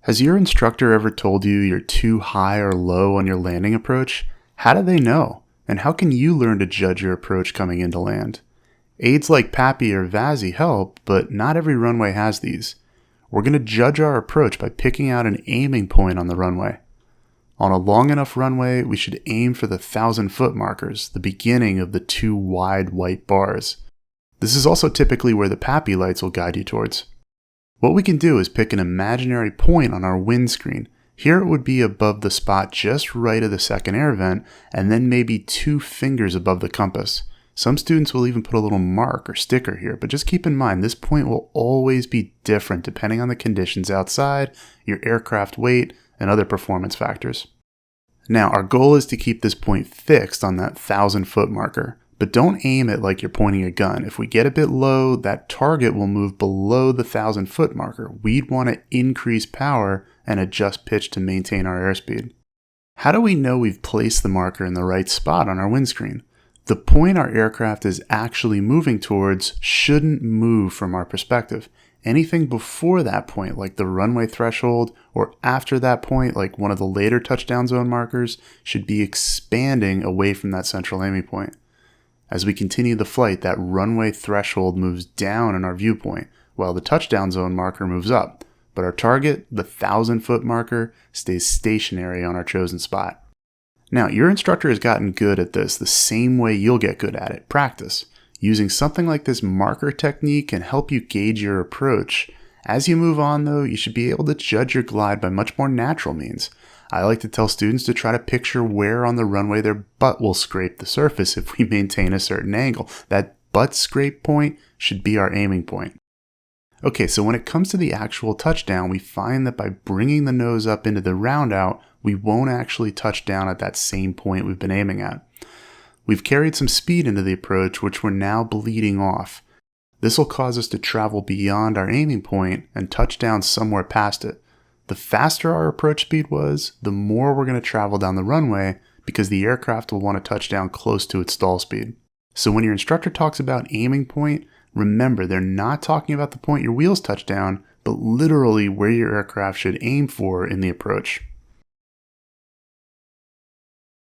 Has your instructor ever told you you're too high or low on your landing approach? How do they know? And how can you learn to judge your approach coming into land? Aids like PAPI or VASI help, but not every runway has these. We're going to judge our approach by picking out an aiming point on the runway. On a long enough runway, we should aim for the 1,000-foot markers, the beginning of the two wide white bars. This is also typically where the PAPI lights will guide you towards. What we can do is pick an imaginary point on our windscreen. Here it would be above the spot just right of the second air vent, and then maybe 2 fingers above the compass. Some students will even put a little mark or sticker here, but just keep in mind this point will always be different depending on the conditions outside, your aircraft weight, and other performance factors. Now, our goal is to keep this point fixed on that 1,000-foot marker. But don't aim it like you're pointing a gun. If we get a bit low, that target will move below the 1,000-foot marker. We'd want to increase power and adjust pitch to maintain our airspeed. How do we know we've placed the marker in the right spot on our windscreen? The point our aircraft is actually moving towards shouldn't move from our perspective. Anything before that point, like the runway threshold, or after that point, like one of the later touchdown zone markers, should be expanding away from that central aiming point. As we continue the flight, that runway threshold moves down in our viewpoint, while the touchdown zone marker moves up, but our target, the 1,000-foot marker, stays stationary on our chosen spot. Now, your instructor has gotten good at this the same way you'll get good at it, practice. Using something like this marker technique can help you gauge your approach. As you move on, though, you should be able to judge your glide by much more natural means. I like to tell students to try to picture where on the runway their butt will scrape the surface if we maintain a certain angle. That butt scrape point should be our aiming point. Okay, so when it comes to the actual touchdown, we find that by bringing the nose up into the round out, we won't actually touch down at that same point we've been aiming at. We've carried some speed into the approach, which we're now bleeding off. This will cause us to travel beyond our aiming point and touch down somewhere past it. The faster our approach speed was, the more we're going to travel down the runway because the aircraft will want to touch down close to its stall speed. So when your instructor talks about aiming point, remember they're not talking about the point your wheels touch down, but literally where your aircraft should aim for in the approach.